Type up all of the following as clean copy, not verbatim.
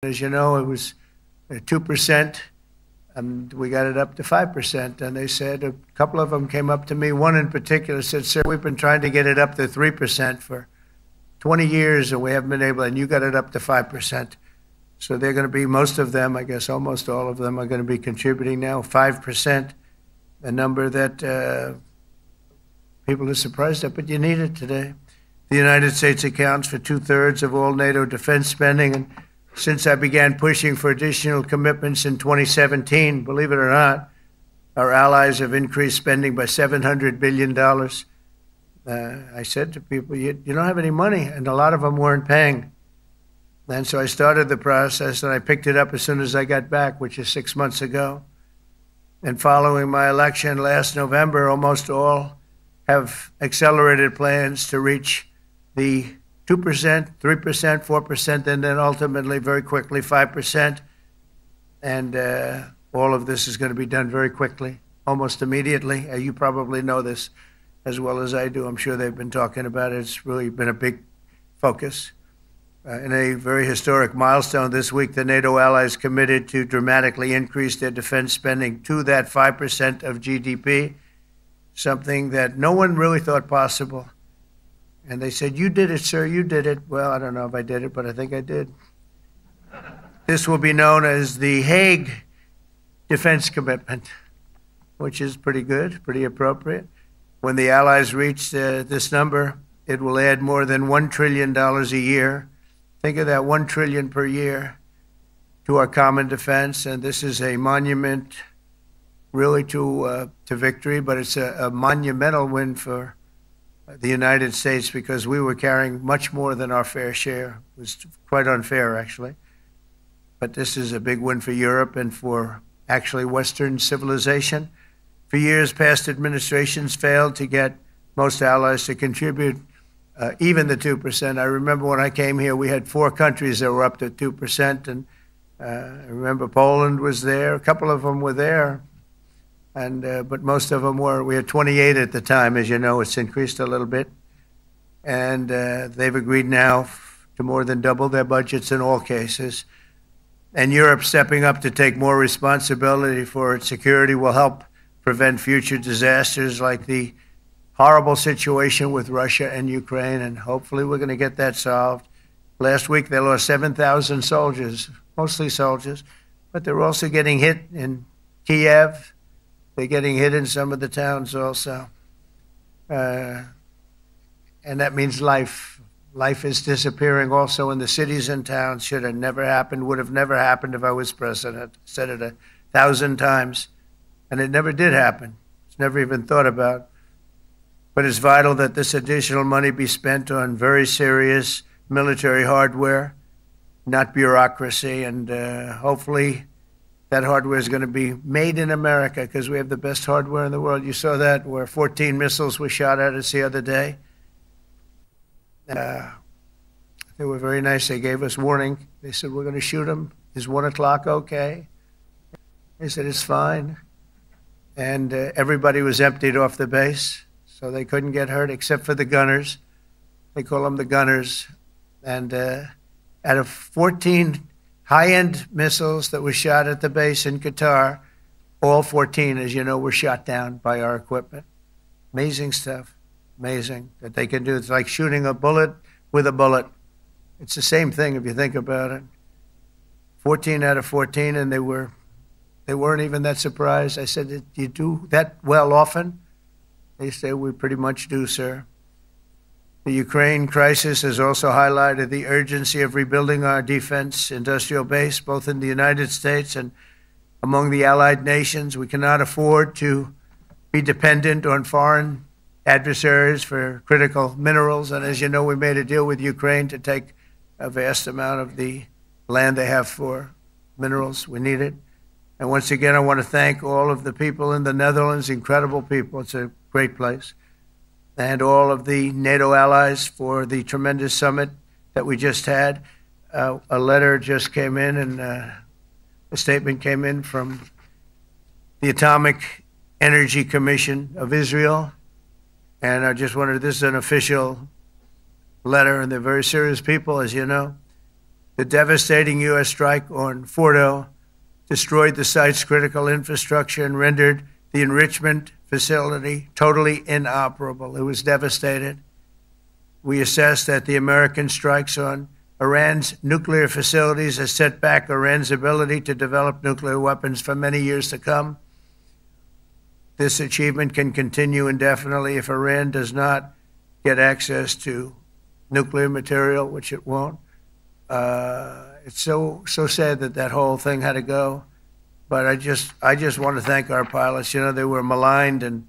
As you know, it was 2%, and we got it up to 5%. And they said, a couple of them came up to me. One in particular said, "Sir, we've been trying to get it up to 3% for 20 years, and we haven't been able, and you got it up to 5%. So they're going to be, most of them, I guess almost all of them, are going to be contributing now, 5%, a number that people are surprised at, but you need it today. The United States accounts for 2/3 of all NATO defense spending, and since I began pushing for additional commitments in 2017, believe it or not, our allies have increased spending by $700 billion. I said to people, you don't have any money, and a lot of them weren't paying. And so I started the process, and I picked it up as soon as I got back, which is 6 months ago. And following my election last November, almost all have accelerated plans to reach the 2%, 3%, 4%, and then ultimately, very quickly, 5%. And all of this is going to be done very quickly, almost immediately. You probably know this as well as I do. I'm sure they've been talking about it. It's really been a big focus. In a very historic milestone this week, the NATO allies committed to dramatically increase their defense spending to that 5% of GDP, something that no one really thought possible. And they said, "You did it, sir, you did it." Well, I don't know if I did it, but I think I did. This will be known as the Hague Defense Commitment, which is pretty good, pretty appropriate. When the Allies reach this number, it will add more than $1 trillion a year. Think of that, $1 trillion per year to our common defense. And this is a monument really to victory, but it's a monumental win for the United States, because we were carrying much more than our fair share. It was quite unfair, actually. But this is a big win for Europe and for actually Western civilization. For years, past administrations failed to get most allies to contribute even the 2%. I remember when I came here, we had 4 countries that were up to 2%. And I remember Poland was there. A couple of them were there. But most of them were. We had 28 at the time. As you know, it's increased a little bit. And they've agreed now to more than double their budgets in all cases. And Europe stepping up to take more responsibility for its security will help prevent future disasters like the horrible situation with Russia and Ukraine. And hopefully we're going to get that solved. Last week they lost 7,000 soldiers, mostly soldiers. But they're also getting hit in Kiev. They're getting hit in some of the towns also. And that means life. Life is disappearing also in the cities and towns. Should have never happened, would have never happened if I was president. I said it 1,000 times. And it never did happen. It's never even thought about. But it's vital that this additional money be spent on very serious military hardware, not bureaucracy. And hopefully that hardware is going to be made in America, because we have the best hardware in the world. You saw that, where 14 missiles were shot at us the other day. They were very nice. They gave us warning. They said, "We're going to shoot them. Is 1 o'clock okay?" They said, "It's fine." And everybody was emptied off the base, so they couldn't get hurt except for the gunners. They call them the gunners. And out of 14 high-end missiles that were shot at the base in Qatar, all 14, as you know, were shot down by our equipment. Amazing stuff. Amazing that they can do. It's like shooting a bullet with a bullet. It's the same thing if you think about it. 14 out of 14, and they weren't even that surprised. I said, "Do you do that well often?" They say, "We pretty much do, sir." The Ukraine crisis has also highlighted the urgency of rebuilding our defense industrial base, both in the United States and among the allied nations. We cannot afford to be dependent on foreign adversaries for critical minerals. And as you know, we made a deal with Ukraine to take a vast amount of the land they have for minerals. We need it. And once again, I want to thank all of the people in the Netherlands, incredible people. It's a great place. And all of the NATO allies for the tremendous summit that we just had. A letter just came in, and a statement came in from the Atomic Energy Commission of Israel. And I just wondered, this is an official letter, and they're very serious people, as you know. The devastating U.S. strike on Fordo destroyed the site's critical infrastructure and rendered the enrichment facility totally inoperable. It was devastated. We assess that the American strikes on Iran's nuclear facilities has set back Iran's ability to develop nuclear weapons for many years to come. This achievement can continue indefinitely if Iran does not get access to nuclear material, which it won't. It's so sad that that whole thing had to go. But I just want to thank our pilots. You know, they were maligned and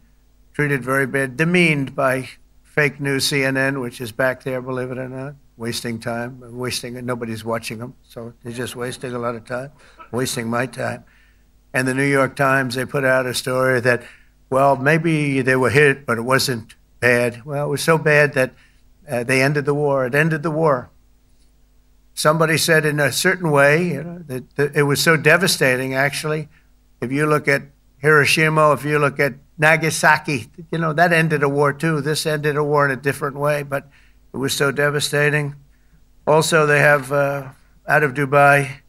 treated very bad, demeaned by fake news CNN, which is back there, believe it or not, wasting time, nobody's watching them, so they're just wasting a lot of time, wasting my time. And the New York Times, they put out a story that, well, maybe they were hit, but it wasn't bad. Well, it was so bad that they ended the war. It ended the war. Somebody said in a certain way, you know, that it was so devastating, actually. If you look at Hiroshima, if you look at Nagasaki, you know, that ended a war too. This ended a war in a different way, but it was so devastating. Also, they have, out of Dubai,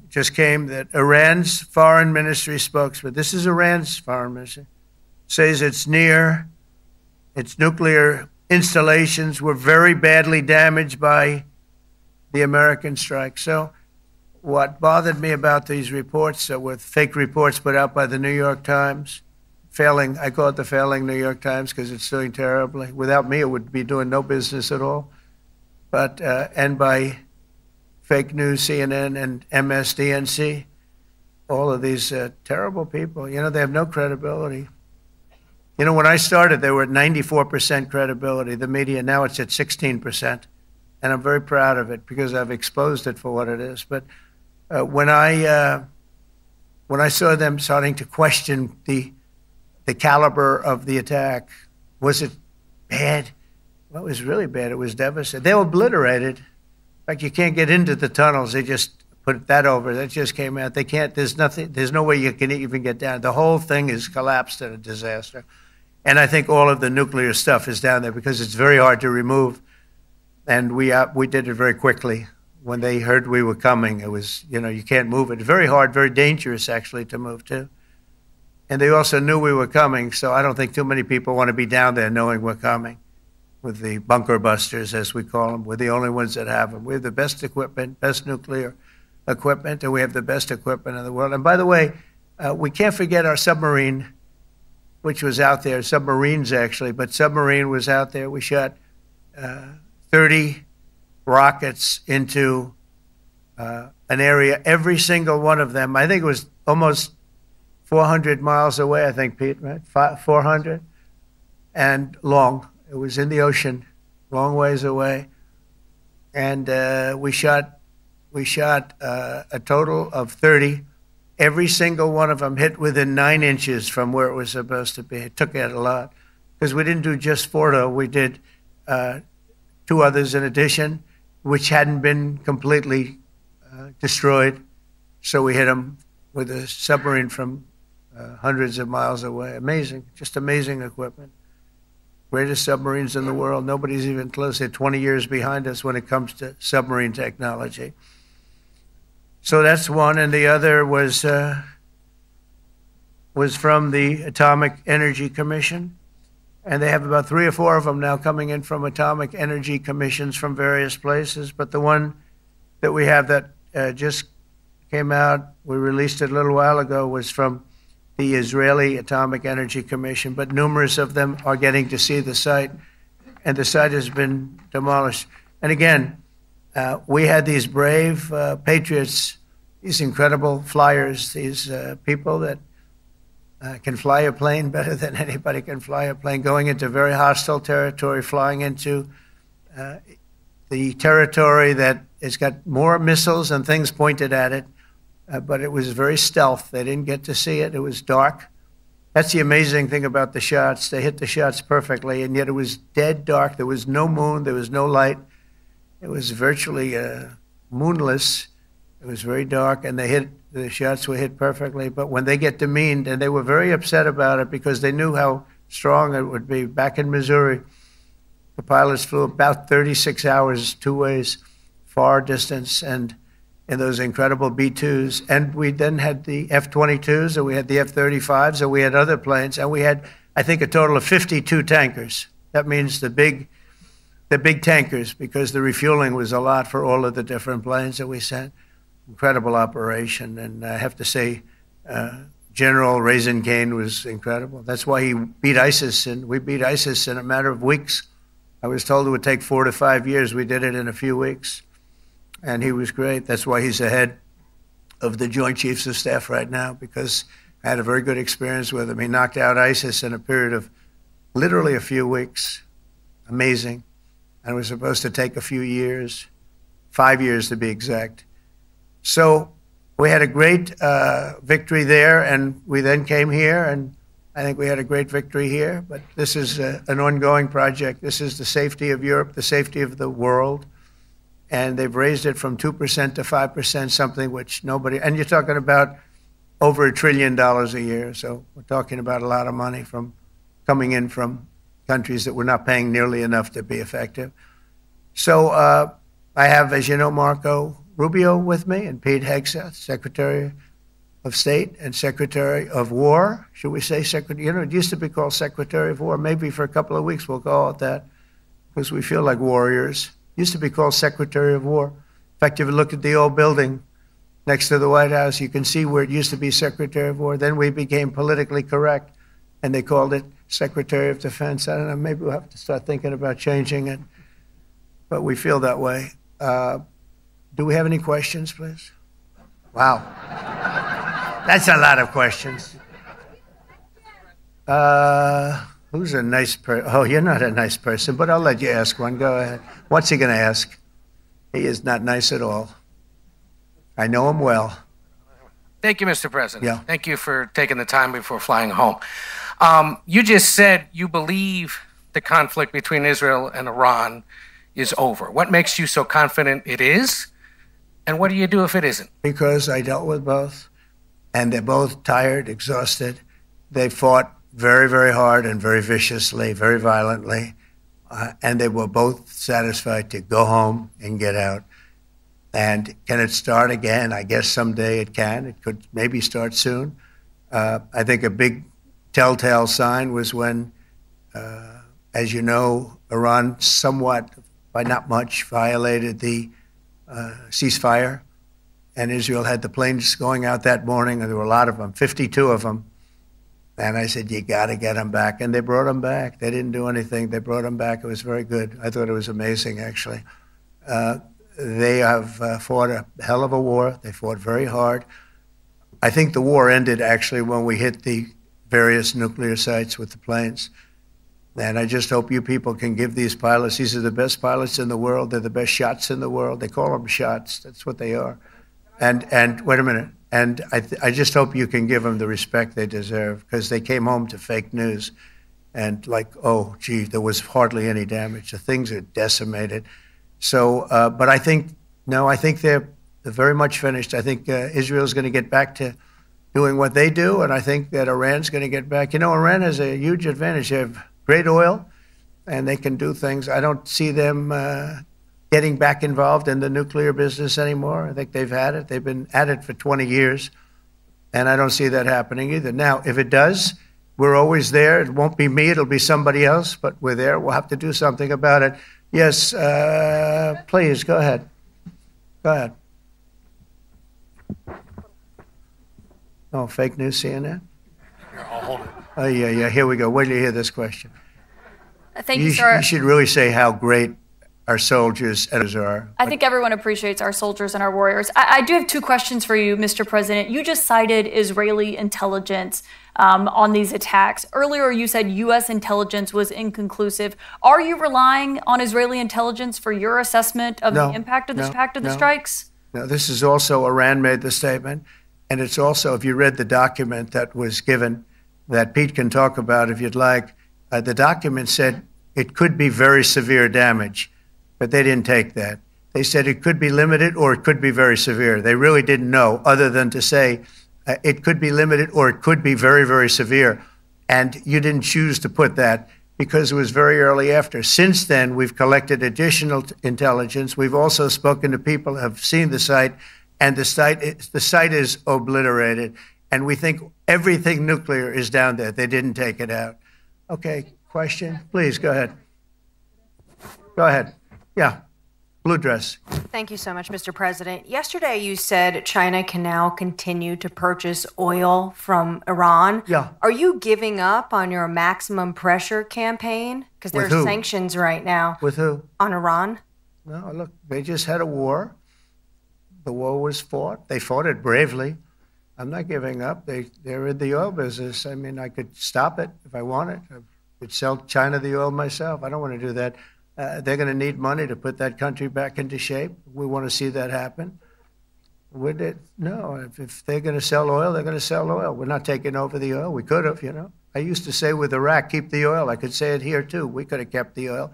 just came that Iran's foreign ministry spokesman, this is Iran's foreign ministry, says its nuclear installations were very badly damaged by the American strike. So what bothered me about these reports were fake reports put out by the New York Times, failing, I call it the failing New York Times because it's doing terribly. Without me, it would be doing no business at all. But, and by fake news, CNN and MSDNC, all of these terrible people, you know, they have no credibility. You know, when I started, they were at 94% credibility, the media. Now it's at 16%. And I'm very proud of it because I've exposed it for what it is. But when I saw them starting to question the caliber of the attack, was it bad? Well, it was really bad. It was devastating. They were obliterated. In fact, you can't get into the tunnels. They just put that over. That just came out. They can't, there's nothing, there's no way you can even get down. The whole thing is collapsed in a disaster. And I think all of the nuclear stuff is down there because it's very hard to remove. And we did it very quickly. When they heard we were coming, it was, you know, you can't move it. Very hard, very dangerous, actually, to move to. And they also knew we were coming, so I don't think too many people want to be down there knowing we're coming. With the bunker busters, as we call them, we're the only ones that have them. We have the best equipment, best nuclear equipment, and we have the best equipment in the world. And by the way, we can't forget our submarine, which was out there, submarines actually, but submarine was out there. We shot 30 rockets into an area, every single one of them. I think it was almost 400 miles away, I think, Pete, right? 400, and long. It was in the ocean, long ways away. And we shot a total of 30. Every single one of them hit within 9 inches from where it was supposed to be. It took out a lot because we didn't do just Fordo. We did 2 others in addition, which hadn't been completely destroyed. So we hit them with a submarine from hundreds of miles away. Amazing, just amazing equipment. Greatest submarines in the world. Nobody's even close. They're 20 years behind us when it comes to submarine technology. So that's one, and the other was from the Atomic Energy Commission. And they have about 3 or 4 of them now coming in from atomic energy commissions from various places. But the one that we have that just came out, we released it a little while ago, was from the Israeli Atomic Energy Commission. But numerous of them are getting to see the site, and the site has been demolished. And again, we had these brave patriots, these incredible flyers, these people that can fly a plane better than anybody can fly a plane, going into very hostile territory, flying into the territory that has got more missiles and things pointed at it, but it was very stealth. They didn't get to see it. It was dark. That's the amazing thing about the shots. They hit the shots perfectly, and yet it was dead dark. There was no moon. There was no light. It was virtually moonless. It was very dark, and the shots were hit perfectly. But when they get demeaned, and they were very upset about it because they knew how strong it would be. Back in Missouri, the pilots flew about 36 hours 2 ways far distance, and in those incredible B-2s. And we then had the F-22s, and we had the F-35s, and we had other planes, and we had, I think, a total of 52 tankers. That means the big tankers, because the refueling was a lot for all of the different planes that we sent. Incredible operation, and I have to say, General Raisin Kane was incredible. That's why he beat ISIS, and we beat ISIS in a matter of weeks. I was told it would take 4 to 5 years. We did it in a few weeks, and he was great. That's why he's the head of the Joint Chiefs of Staff right now, because I had a very good experience with him. He knocked out ISIS in a period of literally a few weeks. Amazing. And it was supposed to take a few years, 5 years to be exact. So we had a great victory there, and we then came here, and I think we had a great victory here. But this is an ongoing project. This is the safety of Europe, the safety of the world. And they've raised it from 2% to 5%, something which nobody, and you're talking about over $1 trillion a year. So we're talking about a lot of money from coming in from countries that were not paying nearly enough to be effective. So I have, as you know, Marco Rubio with me, and Pete Hegseth, Secretary of State and Secretary of War. Should we say Secretary? You know, it used to be called Secretary of War. Maybe for a couple of weeks we'll call it that, because we feel like warriors. It used to be called Secretary of War. In fact, if you look at the old building next to the White House, you can see where it used to be Secretary of War. Then we became politically correct, and they called it Secretary of Defense. I don't know, maybe we'll have to start thinking about changing it, but we feel that way. Do we have any questions, please? Wow. That's a lot of questions. Who's a nice person? Oh, you're not a nice person, but I'll let you ask one. Go ahead. What's he going to ask? He is not nice at all. I know him well. Thank you, Mr. President. Yeah. Thank you for taking the time before flying home. You just said you believe the conflict between Israel and Iran is over. What makes you so confident it is? And what do you do if it isn't? Because I dealt with both, and they're both tired, exhausted. They fought very, very hard and very viciously, very violently, and they were both satisfied to go home and get out. And can it start again? I guess someday it can. It could maybe start soon. I think a big telltale sign was when, as you know, Iran somewhat, by not much, violated the ceasefire, and Israel had the planes going out that morning, and there were a lot of them, 52 of them. And I said, you got to get them back. And they brought them back. They didn't do anything. They brought them back. It was very good. I thought it was amazing, actually. They have fought a hell of a war. They fought very hard. I think the war ended, actually, when we hit the various nuclear sites with the planes. And I just hope you people can give these pilots, these are the best pilots in the world. They're the best shots in the world. They call them shots. That's what they are. And wait a minute. And I just hope you can give them the respect they deserve, because they came home to fake news. And like, oh, gee, there was hardly any damage. The things are decimated. So, but I think, no, I think they're very much finished. I think Israel's going to get back to doing what they do. And I think that Iran's going to get back. You know, Iran has a huge advantage. They have great oil, and they can do things. I don't see them getting back involved in the nuclear business anymore. I think they've had it. They've been at it for 20 years, and I don't see that happening either. Now, if it does, we're always there. It won't be me. It'll be somebody else, but we're there. We'll have to do something about it. Yes, please, go ahead. Go ahead. Oh, fake news CNN? Here, I'll hold it. Oh, yeah, here we go. Wait till you hear this question. Thank you, sir. You should really say how great our soldiers are. I think everyone appreciates our soldiers and our warriors. I do have two questions for you, Mr. President. You just cited Israeli intelligence on these attacks. Earlier, you said U.S. intelligence was inconclusive. Are you relying on Israeli intelligence for your assessment of the impact of the strikes? No, this is also, Iran made the statement, and it's also, if you read the document that was given, that Pete can talk about if you'd like, the document said it could be very severe damage, but they didn't take that. They said it could be limited or it could be very severe. They really didn't know, other than to say it could be limited or it could be very, very severe. And you didn't choose to put that. because it was very early after. Since then, we've collected additional intelligence. We've also spoken to people who have seen the site, and the site is obliterated. And we think everything nuclear is down there. They didn't take it out. Okay, question? Please, go ahead. Go ahead. Yeah, blue dress. Thank you so much, Mr. President. Yesterday, you said China can now continue to purchase oil from Iran. Yeah. Are you giving up on your maximum pressure campaign? Because there are sanctions right now. With who? On Iran. No, look, they just had a war. The war was fought. They fought it bravely. I'm not giving up. They're in the oil business. I mean, I could stop it if I wanted. I could sell China the oil myself. I don't want to do that. They're going to need money to put that country back into shape. We want to see that happen. Would it? No. If they're going to sell oil, they're going to sell oil. We're not taking over the oil. We could have, you know. I used to say with Iraq, keep the oil. I could say it here, too. We could have kept the oil.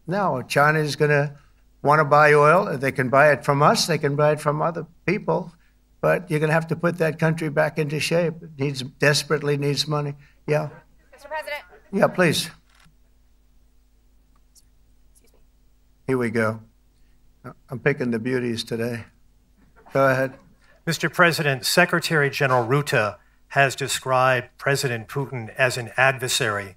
No, China is going to want to buy oil. They can buy it from us. They can buy it from other people. But you're going to have to put that country back into shape. It desperately needs money. Yeah. Mr. President. Yeah, please. Here we go. I'm picking the beauties today. Go ahead. Mr. President, Secretary General Rutte has described President Putin as an adversary,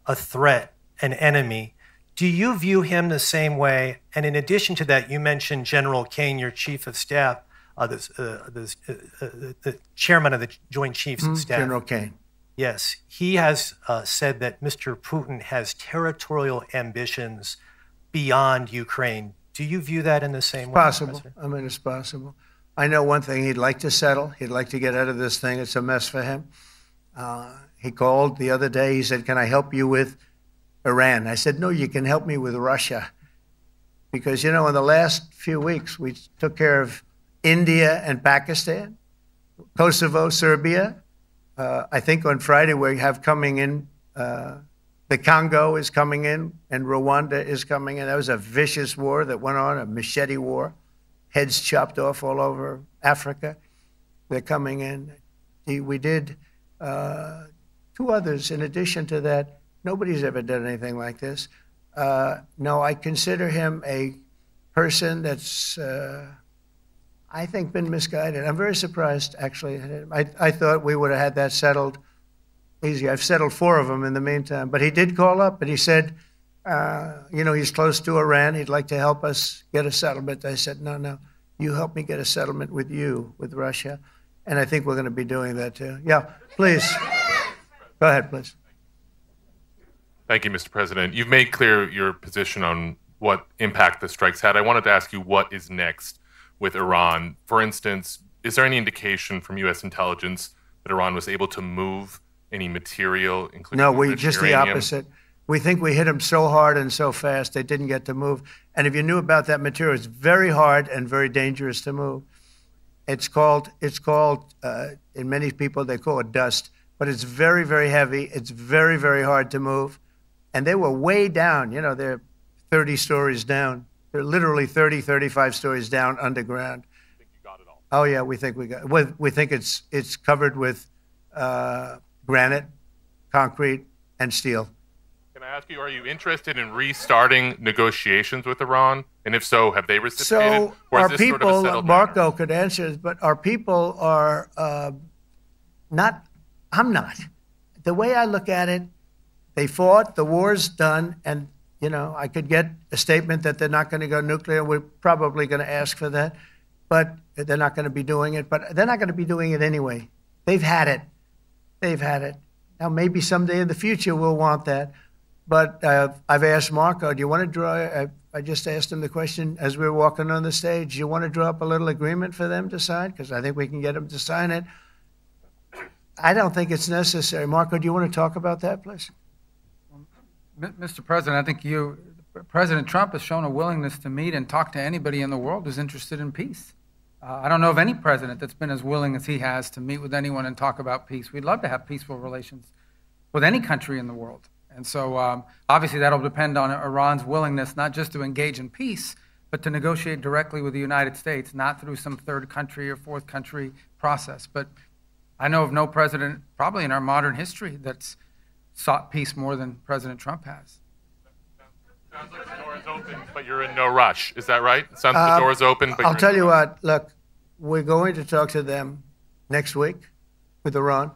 a threat, an enemy. Do you view him the same way? And in addition to that, you mentioned General Kane, your chief of staff, the chairman of the Joint Chiefs of Staff. General Kane. Yes. He has said that Mr. Putin has territorial ambitions beyond Ukraine. Do you view that in the same way? Possible. I mean, it's possible. I know one thing. He'd like to settle. He'd like to get out of this thing. It's a mess for him. He called the other day. He said, can I help you with Iran? I said, no, you can help me with Russia. Because, you know, in the last few weeks, we took care of India and Pakistan, Kosovo, Serbia. I think on Friday we have coming in, the Congo is coming in, and Rwanda is coming in. That was a vicious war that went on, a machete war, heads chopped off all over Africa. They're coming in. We did two others in addition to that. Nobody's ever done anything like this. No, I consider him a person that's, I think, been misguided. I'm very surprised, actually. I thought we would have had that settled easy. I've settled 4 of them in the meantime. But he did call up, and he said, you know, he's close to Iran. He'd like to help us get a settlement. I said, no, you help me get a settlement with you, with Russia. And I think we're going to be doing that, too. Yeah, please. Go ahead, please. Thank you, Mr. President. You've made clear your position on what impact the strikes had. I wanted to ask you what is next with Iran. For instance, is there any indication from U.S. intelligence that Iran was able to move any material, including No, just the opposite. We think we hit them so hard and so fast they didn't get to move. And if you knew about that material, it's very hard and very dangerous to move. It's called in many people, they call it dust. But it's very, very heavy. It's very, very hard to move. And they were way down. You know, they're 30 stories down. They're literally 30, 35 stories down underground. You think you got it all? Oh, yeah, we think we got it. We think it's covered with granite, concrete, and steel. Can I ask you, are you interested in restarting negotiations with Iran? And if so, have they reciprocated? So or is our this people, sort of a settled Marco matter? could answer this, but our people are not, I'm not. The way I look at it, they fought, the war's done, and, you know, I could get a statement that they're not going to go nuclear. We're probably going to ask for that, but they're not going to be doing it. But they're not going to be doing it anyway. They've had it. They've had it. Now, maybe someday in the future we'll want that. But I've asked Marco, do you want to draw, I just asked him the question as we were walking on the stage, do you want to draw up a little agreement for them to sign? Because I think we can get them to sign it. I don't think it's necessary. Marco, do you want to talk about that, please? Mr. President, I think President Trump has shown a willingness to meet and talk to anybody in the world who's interested in peace. I don't know of any president that's been as willing as he has to meet with anyone and talk about peace. We'd love to have peaceful relations with any country in the world. And so obviously that'll depend on Iran's willingness not just to engage in peace, but to negotiate directly with the United States, not through some third country or fourth country process. But I know of no president, probably in our modern history, that's sought peace more than President Trump has. Sounds like the door is open, but you're in no rush. Is that right? It sounds like the door is open, but I'll tell you what, look, we're going to talk to them next week with Iran.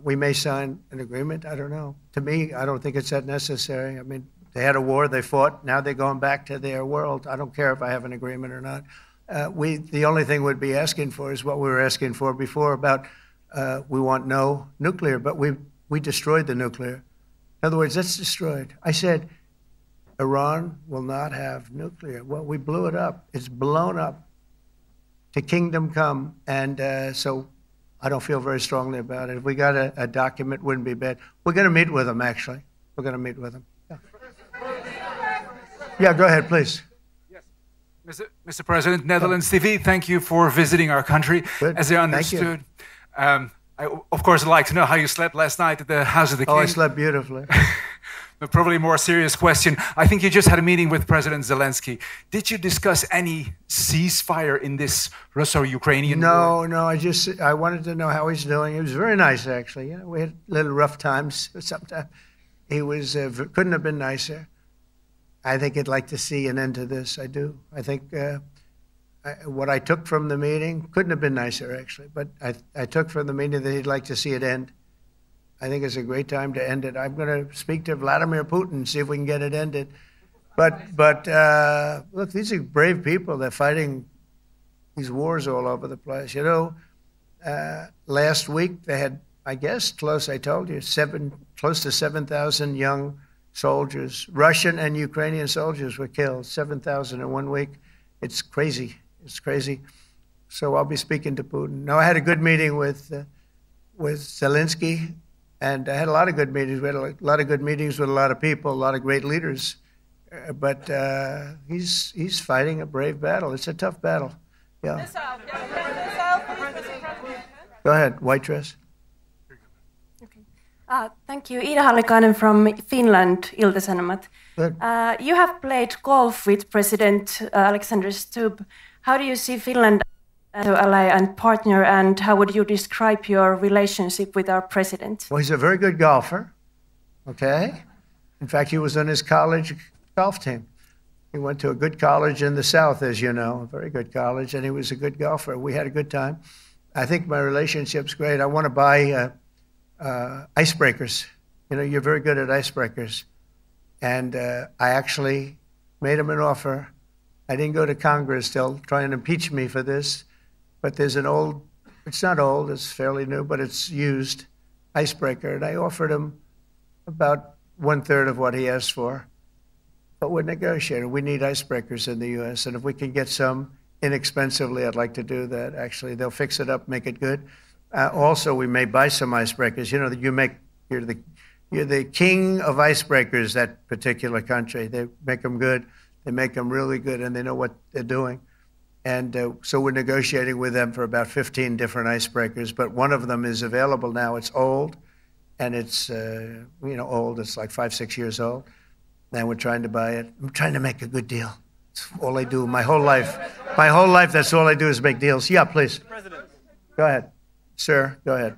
We may sign an agreement. I don't know. To me, I don't think it's that necessary. I mean, they had a war, they fought. Now they're going back to their world. I don't care if I have an agreement or not. The only thing we'd be asking for is what we were asking for before about we want no nuclear, but we destroyed the nuclear. In other words, that's destroyed. I said, Iran will not have nuclear. Well, we blew it up. It's blown up to kingdom come. And so I don't feel very strongly about it. If we got a document, wouldn't be bad. We're going to meet with them, actually. We're going to meet with them. Yeah, go ahead, please. Yes. Mr. President, Netherlands TV, thank you for visiting our country. Good. As I understood, I, of course, I'd like to know how you slept last night at the House of the King. Oh, I slept beautifully. But probably a more serious question. I think you just had a meeting with President Zelensky. Did you discuss any ceasefire in this Russo-Ukrainian war? No. I wanted to know how he's doing. He was very nice, actually. You know, we had little rough times sometimes. He was couldn't have been nicer. I think he'd like to see an end to this. I do. I think what I took from the meeting couldn't have been nicer, actually. But I took from the meeting that he'd like to see it end. I think it's a great time to end it. I'm going to speak to Vladimir Putin, see if we can get it ended. But look, these are brave people. They're fighting these wars all over the place. You know, last week they had, I guess, close to 7,000 young soldiers, Russian and Ukrainian soldiers were killed, 7,000 in 1 week. It's crazy. It's crazy. So I'll be speaking to Putin. No, I had a good meeting with Zelensky. And I had a lot of good meetings. We had a lot of good meetings with a lot of people, a lot of great leaders. But he's fighting a brave battle. It's a tough battle. Yeah. Go ahead, white dress. Okay. Thank you. Ida Hallikainen from Finland, Ilta-Sanomat. You have played golf with President Alexander Stubb. How do you see Finland as an ally and partner, and how would you describe your relationship with our president? Well, he's a very good golfer, okay? In fact, he was on his college golf team. He went to a good college in the South, as you know, a very good college, and he was a good golfer. We had a good time. I think my relationship's great. I want to buy icebreakers. You know, you're very good at icebreakers. And I actually made him an offer. I didn't go to Congress. They'll try and impeach me for this. But there's an old, it's not old, it's fairly new, but it's used icebreaker. And I offered him about 1/3 of what he asked for. But we're negotiating. We need icebreakers in the U.S. And if we can get some inexpensively, I'd like to do that. Actually, they'll fix it up, make it good. Also, we may buy some icebreakers. You know, that you're the king of icebreakers, that particular country. They make them good. They make them really good, and they know what they're doing. And so we're negotiating with them for about 15 different icebreakers, but one of them is available now. It's old, and it's, old. It's like 5-6 years old. And we're trying to buy it. I'm trying to make a good deal. It's all I do my whole life. My whole life, that's all I do is make deals. Yeah, please. Go ahead. Sir, go ahead.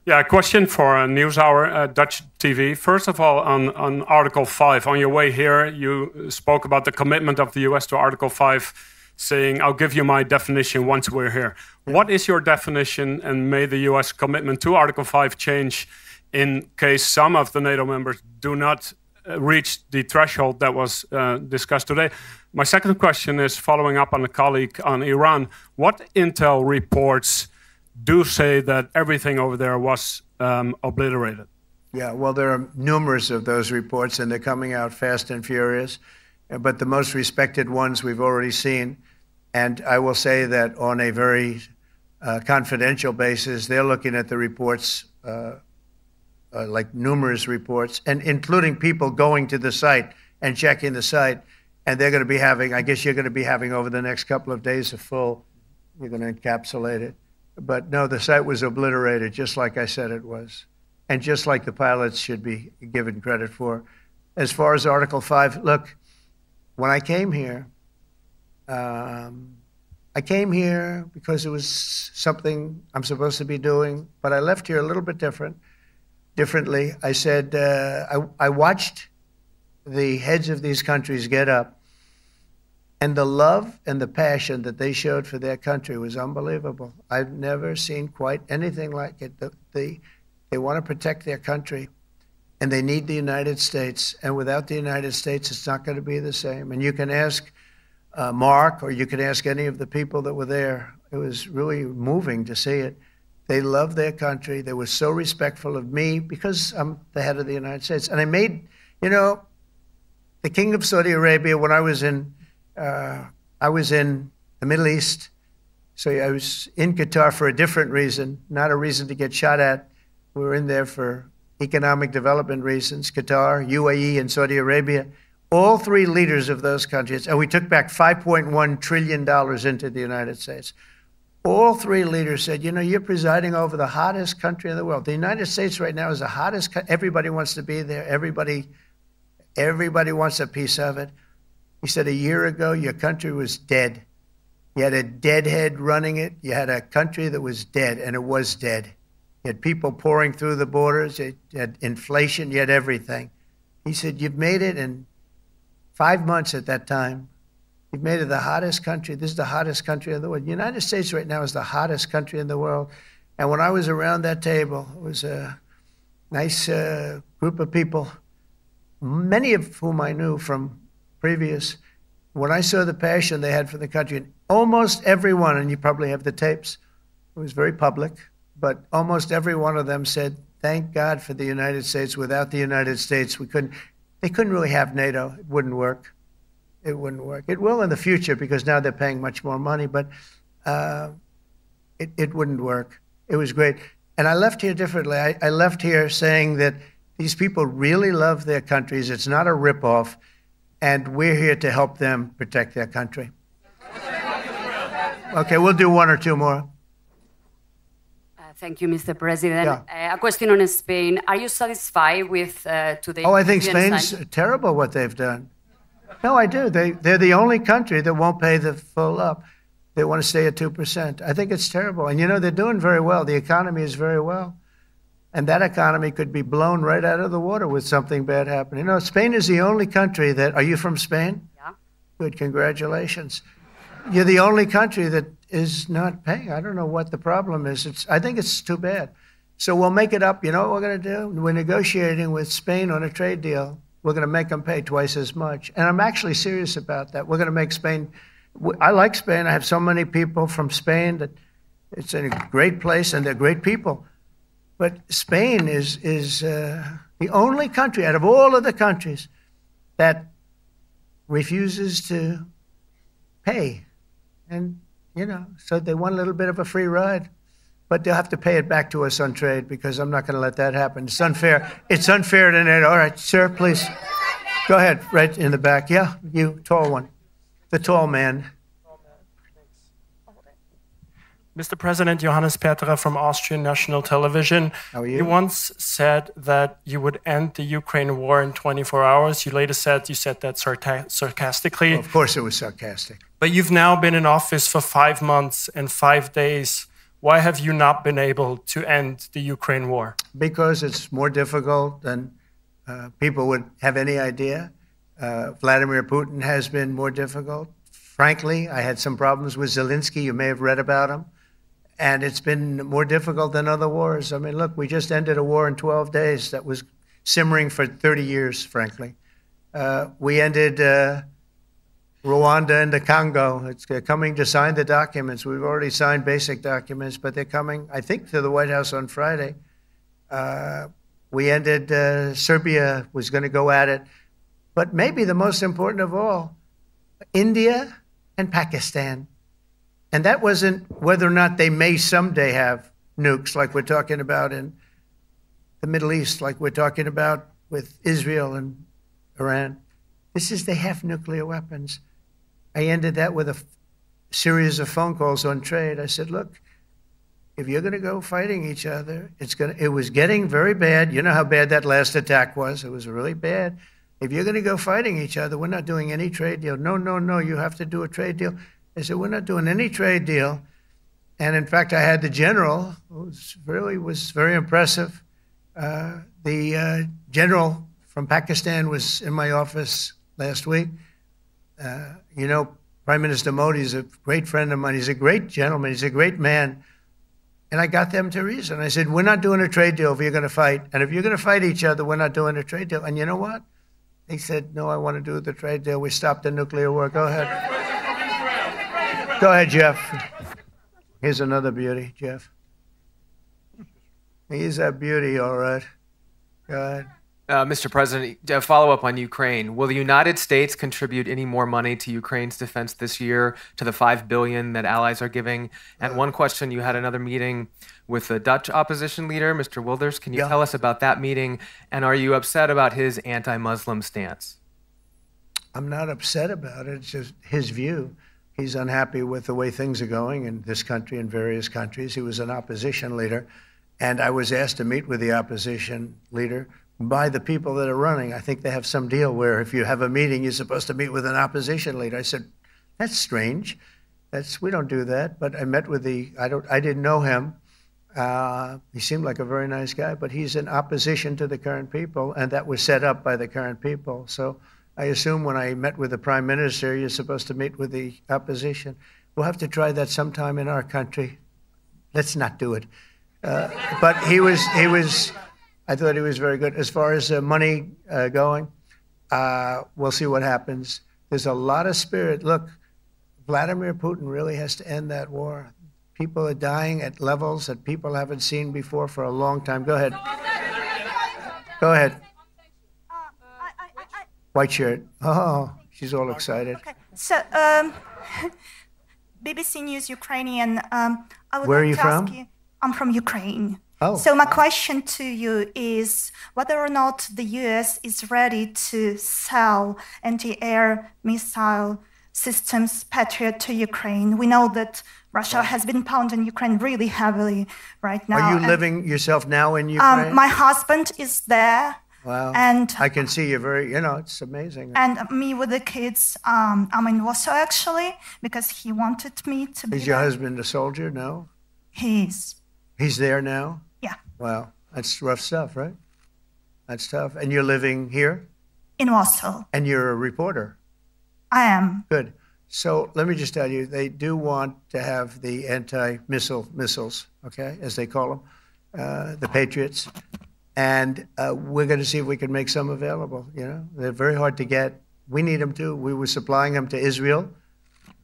Yeah, a question for NewsHour, Dutch TV. First of all, on Article 5, on your way here, you spoke about the commitment of the U.S. to Article 5, saying, I'll give you my definition once we're here. What is your definition, and may the U.S. commitment to Article 5 change in case some of the NATO members do not reach the threshold that was discussed today? My second question is following up on a colleague on Iran. What intel reports do say that everything over there was obliterated? Yeah, well, there are numerous of those reports, and they're coming out fast and furious. But the most respected ones we've already seen. And I will say that on a very confidential basis, they're looking at the reports, like numerous reports, and including people going to the site and checking the site. And they're going to be having, I guess you're going to be having over the next couple of days you're going to encapsulate it. But no, the site was obliterated, just like I said it was. And just like the pilots should be given credit for. As far as Article 5, look, when I came here, I came here because it was something I'm supposed to be doing, but I left here a little bit differently. I said, I watched the heads of these countries get up, and the love and the passion that they showed for their country was unbelievable. I've never seen quite anything like it. They want to protect their country, and they need the United States. And without the United States, it's not going to be the same. And you can ask Mark, or you can ask any of the people that were there. It was really moving to see it. They loved their country. They were so respectful of me because I'm the head of the United States. And I made, the King of Saudi Arabia, when I was in the Middle East. So I was in Qatar for a different reason, not a reason to get shot at. We were in there for economic development reasons, Qatar, UAE, and Saudi Arabia. All three leaders of those countries, and we took back $5.1 trillion into the United States. All three leaders said, you're presiding over the hottest country in the world. The United States right now is the hottest country. Everybody wants to be there. Everybody wants a piece of it. He said, a year ago, your country was dead. You had a deadhead running it. You had a country that was dead, and it was dead. You had people pouring through the borders. You had inflation. You had everything. He said, you've made it in 5 months at that time. You've made it the hottest country. This is the hottest country in the world. The United States right now is the hottest country in the world. And when I was around that table, it was a nice group of people, many of whom I knew from previous. When I saw the passion they had for the country, and almost everyone, and you probably have the tapes, it was very public, but almost every one of them said, thank God for the United States. Without the United States, they couldn't really have NATO. It wouldn't work. It wouldn't work. It will in the future because now they're paying much more money, but it wouldn't work. It was great. And I left here differently. I left here saying that these people really love their countries. It's not a ripoff. And we're here to help them protect their country. Okay, we'll do one or two more. Thank you, Mr. President. Yeah. A question on Spain. Are you satisfied with today's... Oh, I think Spain's terrible what they've done. No, I do. They're the only country that won't pay the full up. They want to stay at 2%. I think it's terrible. And they're doing very well. The economy is very well. And that economy could be blown right out of the water with something bad happening. Spain is the only country that... Are you from Spain? Yeah. Good, congratulations. You're the only country that is not paying. I don't know what the problem is. I think it's too bad. So we'll make it up. You know what we're going to do? We're negotiating with Spain on a trade deal. We're going to make them pay twice as much. And I'm actually serious about that. We're going to make Spain... I like Spain. I have so many people from Spain that it's a great place and they're great people. But Spain is the only country out of all of the countries that refuses to pay. And, so they want a little bit of a free ride. But they'll have to pay it back to us on trade because I'm not going to let that happen. It's unfair. It's unfair to NATO. All right, sir, please. Go ahead, right in the back. Yeah, you, tall one. The tall man. Mr. President, Johannes Petra from Austrian National Television. How are you? You once said that you would end the Ukraine war in 24 hours. You later said that sarcastically. Well, of course it was sarcastic. But you've now been in office for 5 months and 5 days. Why have you not been able to end the Ukraine war? Because it's more difficult than people would have any idea. Vladimir Putin has been more difficult. Frankly, I had some problems with Zelensky. You may have read about him. And it's been more difficult than other wars. I mean, look, we just ended a war in 12 days that was simmering for 30 years, frankly. We ended Rwanda and the Congo. It's coming to sign the documents. We've already signed basic documents, but they're coming, I think, to the White House on Friday. We ended Serbia was going to go at it. But maybe the most important of all, India and Pakistan. And that wasn't whether or not they may someday have nukes like we're talking about in the Middle East, like we're talking about with Israel and Iran. This is they have nuclear weapons. I ended that with a series of phone calls on trade. I said, look, if you're going to go fighting each other, it was getting very bad. You know how bad that last attack was. It was really bad. If you're going to go fighting each other, we're not doing any trade deal. No, you have to do a trade deal. They said, we're not doing any trade deal. And in fact, I had the general, who was very impressive. The general from Pakistan was in my office last week. You know, Prime Minister Modi is a great friend of mine. He's a great gentleman. He's a great man. And I got them to reason. I said, we're not doing a trade deal if you're going to fight. And if you're going to fight each other, we're not doing a trade deal. And you know what? They said, no, I want to do the trade deal. We stopped the nuclear war. Go ahead. Go ahead, Jeff. Here's another beauty, Jeff. He's a beauty, all right. Go ahead. Mr. President, a follow-up on Ukraine. Will the United States contribute any more money to Ukraine's defense this year to the $5 billion that allies are giving? And one question, you had another meeting with the Dutch opposition leader, Mr. Wilders. Can you tell us about that meeting? And are you upset about his anti-Muslim stance? I'm not upset about it. It's just his view. He's unhappy with the way things are going in this country and various countries. He was an opposition leader. And I was asked to meet with the opposition leader by the people that are running. I think they have some deal where if you have a meeting, you're supposed to meet with an opposition leader. I said, that's strange. We don't do that. But I met with I didn't know him. He seemed like a very nice guy, but he's in opposition to the current people, and that was set up by the current people. So I assume when I met with the Prime Minister, you're supposed to meet with the opposition. We'll have to try that sometime in our country. Let's not do it. But I thought he was very good. As far as money going, we'll see what happens. There's a lot of spirit. Look, Vladimir Putin really has to end that war. People are dying at levels that people haven't seen before for a long time. Go ahead. Go ahead. White shirt. Oh, she's all excited. Okay. So, BBC News Ukrainian. I would Where like are you to from? ask you, I'm from Ukraine. Oh. So my question to you is whether or not the U.S. is ready to sell anti-air missile systems Patriot to Ukraine. We know that Russia has been pounding Ukraine really heavily right now. Are you living yourself now in Ukraine? My husband is there. Wow. And I can see you're very, it's amazing. And me with the kids, I'm in Warsaw actually, because he wanted me to be Is your husband a soldier? No? He is. He's there now? Yeah. Wow. That's rough stuff, right? That's tough. And you're living here? In Warsaw. And you're a reporter? I am. Good. So let me just tell you, they do want to have the missiles, okay, as they call them, the Patriots. And we're going to see if we can make some available. They're very hard to get. We need them too. We were supplying them to Israel,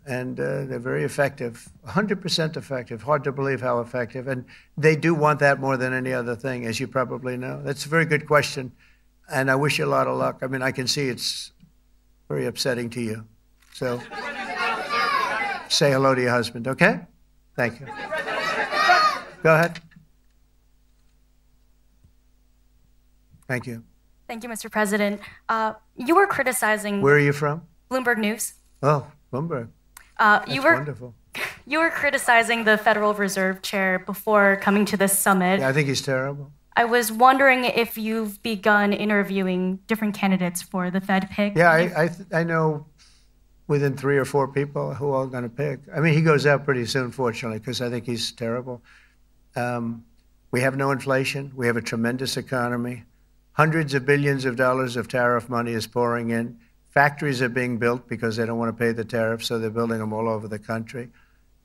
and they're very effective, 100% effective. Hard to believe how effective. And they do want that more than any other thing, as you probably know. That's a very good question, and I wish you a lot of luck. I mean, I can see it's very upsetting to you. So say hello to your husband, okay? Thank you. Go ahead. Thank you. Thank you, Mr. President. You were criticizing... Where are you from? Bloomberg News. Oh, Bloomberg. That's wonderful. You were criticizing the Federal Reserve Chair before coming to this summit. Yeah, I think he's terrible. I was wondering if you've begun interviewing different candidates for the Fed pick. Yeah, I know within 3 or 4 people who are going to pick. I mean, he goes out pretty soon, fortunately, because I think he's terrible. We have no inflation. We have a tremendous economy. Hundreds of billions of dollars of tariff money is pouring in. Factories are being built because they don't want to pay the tariffs, so they're building them all over the country.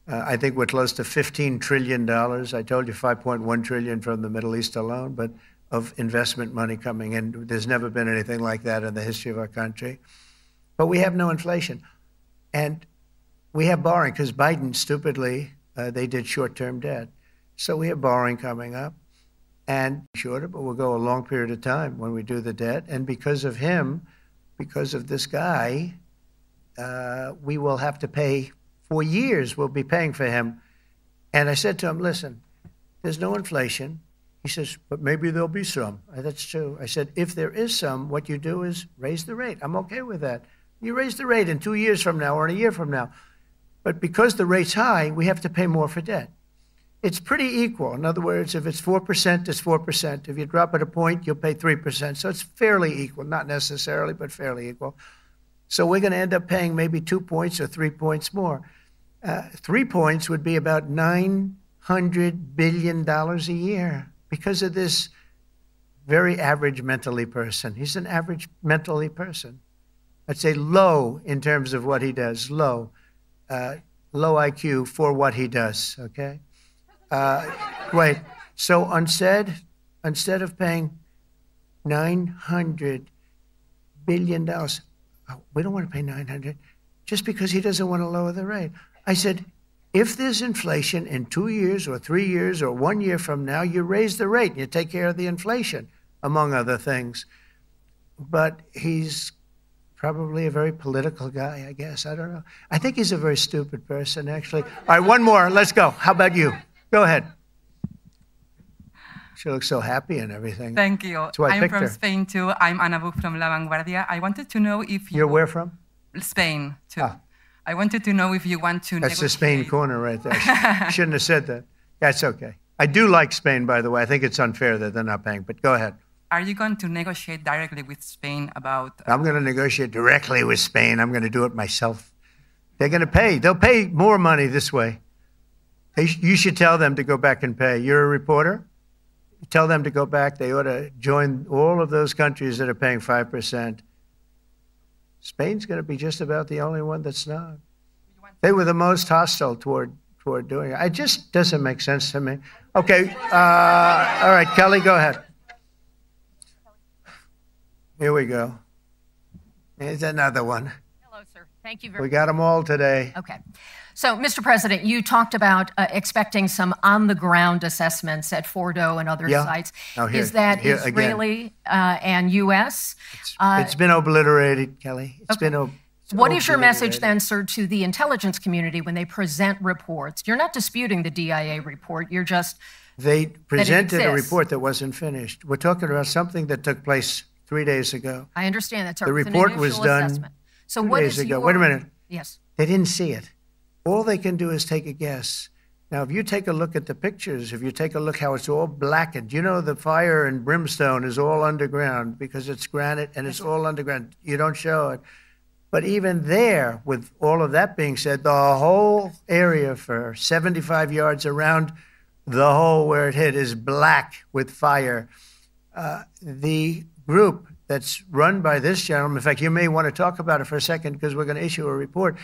I think we're close to $15 trillion. I told you $5.1 trillion from the Middle East alone, but of investment money coming in. There's never been anything like that in the history of our country. But we have no inflation. And we have borrowing because Biden, stupidly, they did short-term debt. So we have borrowing coming up. And shorter, but we'll go a long period of time when we do the debt. And because of him, because of this guy, we will have to pay for years. We'll be paying for him. And I said to him, listen, there's no inflation. He says, but maybe there'll be some. That's true. I said, if there is some, what you do is raise the rate. I'm okay with that. You raise the rate in 2 years from now or in a year from now. But because the rate's high, we have to pay more for debt. It's pretty equal. In other words, if it's 4%, it's 4%. If you drop it a point, you'll pay 3%. So it's fairly equal, not necessarily, but fairly equal. So we're going to end up paying maybe 2 points or 3 points more. 3 points would be about $900 billion a year because of this very average mentally person. He's an average mentally person. I'd say low in terms of what he does, low IQ for what he does, okay? Wait, so instead of paying $900 billion, we don't want to pay 900 just because he doesn't want to lower the rate. I said, if there's inflation in 2 years or 3 years or 1 year from now, you raise the rate and you take care of the inflation, among other things. But he's probably a very political guy, I guess. I don't know. I think he's a very stupid person, actually. All right, one more. Let's go. How about you? Go ahead. She looks so happy and everything. Thank you. That's why I I'm picked from her. Spain, too. I'm Ana Buch from La Vanguardia. I wanted to know if you... You're where from? Spain, too. Ah. I wanted to know if you want to That's the negotiate... Spain corner right there. Shouldn't have said that. That's okay. I do like Spain, by the way. I think it's unfair that they're not paying, but go ahead. Are you going to negotiate directly with Spain about... I'm going to negotiate directly with Spain. I'm going to do it myself. They're going to pay. They'll pay more money this way. You should tell them to go back and pay. You're a reporter? Tell them to go back. They ought to join all of those countries that are paying 5%. Spain's going to be just about the only one that's not. They were the most hostile toward doing it. It just doesn't make sense to me. Okay. All right, Kelly, go ahead. Here we go. Here's another one. Hello, sir. Thank you very much. We got them all today. Okay. So, Mr. President, you talked about expecting some on-the-ground assessments at Fordo and other sites. Now here, is that here Israeli and U.S.? It's been obliterated, Kelly. It's been What is your message then, sir, to the intelligence community when they present reports? You're not disputing the DIA report. You're just... They presented a report that wasn't finished. We're talking about something that took place 3 days ago. I understand that, sir. The report was done assessment. So 2 what days is ago. your... Wait a minute. Yes. They didn't see it. All they can do is take a guess. Now, if you take a look at the pictures, if you take a look how it's all blackened, you know the fire and brimstone is all underground because it's granite and it's all underground. You don't show it. But even there, with all of that being said, the whole area for 75 yards around the hole where it hit is black with fire. The group that's run by this gentleman, in fact, you may want to talk about it for a second because we're going to issue a report.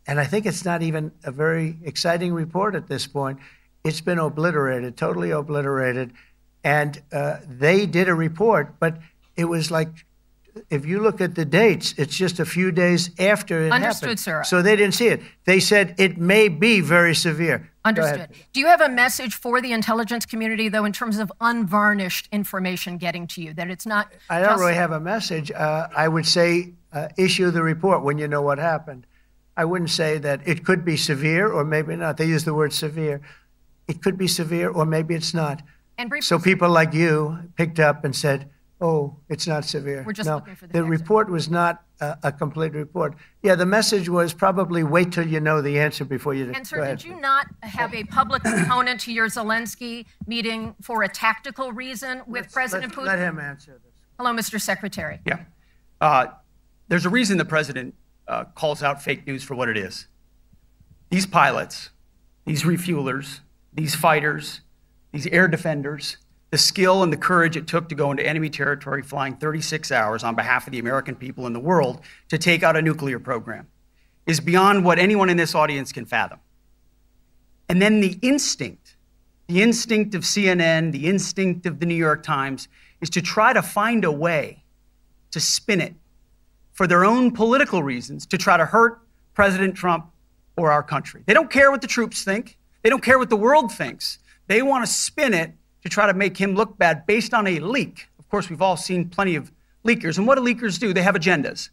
And I think it's not even a very exciting report at this point. It's been obliterated, totally obliterated. And they did a report, but it was like, if you look at the dates, it's just a few days after it Understood, happened. sir. So they didn't see it. They said it may be very severe. Understood. Do you have a message for the intelligence community, though, in terms of unvarnished information getting to you, that it's not... I don't really have a message. I would say issue the report when you know what happened. I wouldn't say that it could be severe or maybe not. They use the word severe. It could be severe or maybe it's not. And so people like you picked up and said, oh, it's not severe. We're just looking for the report was not a complete report. Yeah, the message was probably wait till you know the answer before you... And sir, did you not have a public component to your Zelensky meeting for a tactical reason with President Putin? Let him answer this. Hello, Mr. Secretary. Yeah. There's a reason the president calls out fake news for what it is. These pilots, these refuelers, these fighters, these air defenders, the skill and the courage it took to go into enemy territory flying 36 hours on behalf of the American people and the world to take out a nuclear program is beyond what anyone in this audience can fathom. And then the instinct of CNN, the instinct of the New York Times is to try to find a way to spin it for their own political reasons to try to hurt President Trump or our country. They don't care what the troops think. They don't care what the world thinks. They want to spin it to try to make him look bad based on a leak. Of course, we've all seen plenty of leakers. And what do leakers do? They have agendas.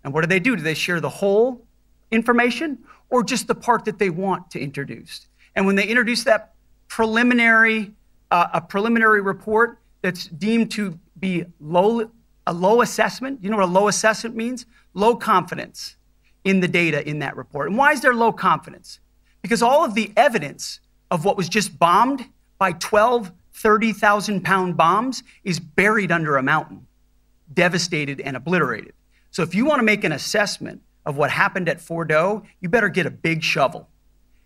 And what do? Do they share the whole information or just the part that they want to introduce? And when they introduce that preliminary report that's deemed to be a low assessment, you know what a low assessment means? Low confidence in the data in that report. And why is there low confidence? Because all of the evidence of what was just bombed by 12 30,000-pound bombs is buried under a mountain, devastated and obliterated. So if you want to make an assessment of what happened at Fordo, you better get a big shovel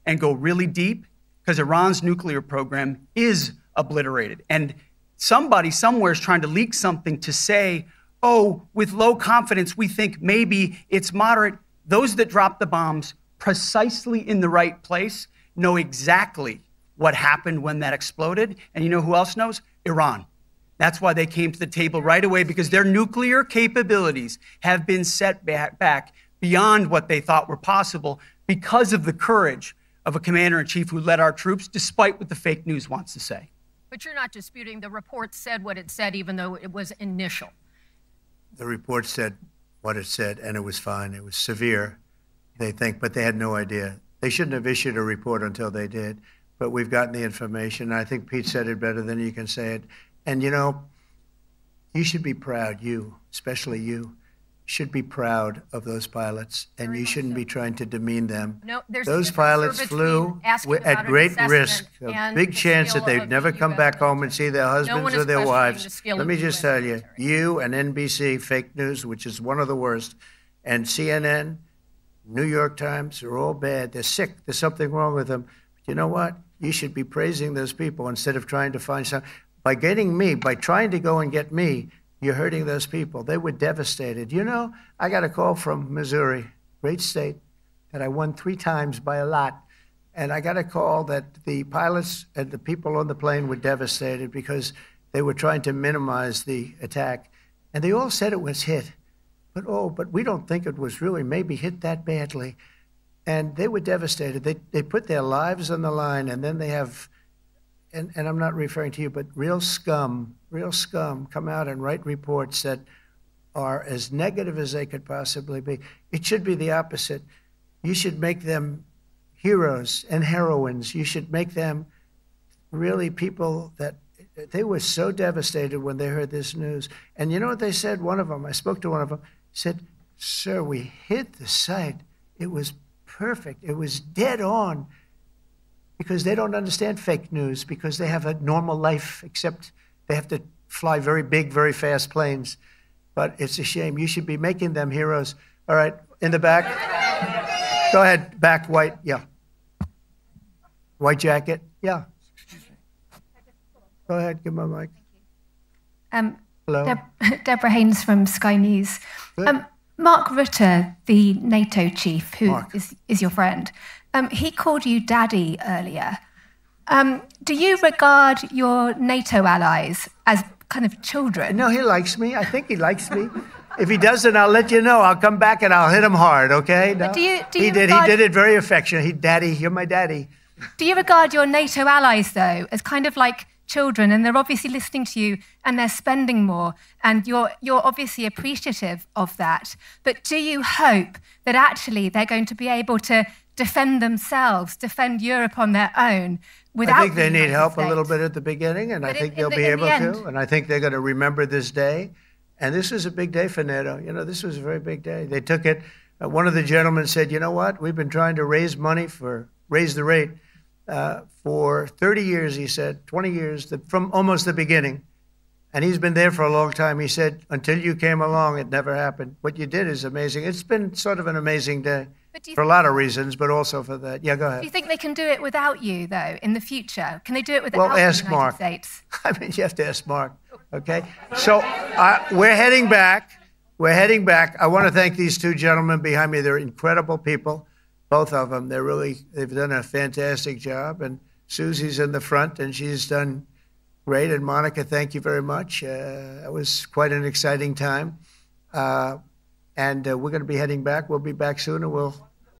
and go really deep, because Iran's nuclear program is obliterated. And somebody somewhere is trying to leak something to say, oh, with low confidence, we think maybe it's moderate. Those that dropped the bombs precisely in the right place know exactly what happened when that exploded. And you know who else knows? Iran. That's why they came to the table right away, because their nuclear capabilities have been set back beyond what they thought were possible because of the courage of a commander-in-chief who led our troops, despite what the fake news wants to say. But you're not disputing the report said what it said, even though it was initial. The report said what it said, and it was fine. It was severe, they think, but they had no idea. They shouldn't have issued a report until they did, but we've gotten the information. I think Pete said it better than you can say it. And, you know, you should be proud, you, especially you, should be proud of those pilots, and you shouldn't be trying to demean them. No, there's those pilots flew at great risk, a big chance that they'd never come back home and see their husbands or their wives. Let me just tell you, you and NBC, fake news, which is one of the worst, and CNN, New York Times, are all bad. They're sick. There's something wrong with them. But you know what? You should be praising those people instead of trying to find some. By getting me, by trying to go and get me, you're hurting those people. They were devastated. You know, I got a call from Missouri, great state, that I won 3 times by a lot. And I got a call that the pilots and the people on the plane were devastated because they were trying to minimize the attack. And they all said it was hit. But we don't think it was really maybe hit that badly. And they were devastated. They put their lives on the line, and then they have, and I'm not referring to you, but real scum come out and write reports that are as negative as they could possibly be. It should be the opposite. You should make them heroes and heroines. You should make them really people that they were so devastated when they heard this news. And you know what they said? One of them, I spoke to one of them, said, "Sir, we hit the site. It was perfect. It was dead on." Because they don't understand fake news, because they have a normal life, except they have to fly very big, very fast planes. But it's a shame. You should be making them heroes. All right, in the back. Go ahead, back, white, yeah. White jacket, yeah. Go ahead, give my mic. Hello. Deborah Haynes from Sky News. Mark Rutte, the NATO chief, who is your friend, he called you daddy earlier. Do you regard your NATO allies as kind of children? No, he likes me. I think he likes me. If he doesn't, I'll let you know. I'll come back and I'll hit him hard, okay? No? He did it very affectionate. Daddy, you're my daddy. Do you regard your NATO allies, though, as kind of like children, and they're obviously listening to you and they're spending more, and you're obviously appreciative of that, but do you hope that actually they're going to be able to defend themselves, defend Europe on their own without I think they need help a little bit at the beginning, and I think they'll be able to, and I think they're going to remember this day. And this was a big day for NATO. You know, this was a very big day. They took it. One of the gentlemen said, you know what? We've been trying to raise money raise the rate for 30 years, he said, 20 years, from almost the beginning. And he's been there for a long time. He said, until you came along, it never happened. What you did is amazing. It's been sort of an amazing day for a lot of reasons, but also for that. Yeah, go ahead. Do you think they can do it without you, though, in the future? Can they do it without the United States? I mean, you have to ask Mark, okay? So we're heading back. We're heading back. I want to thank these 2 gentlemen behind me. They're incredible people, both of them. They've done a fantastic job. And Susie's in the front, and she's done great. And Monica, thank you very much. It was quite an exciting time. And we're going to be heading back. We'll be back soon, and we'll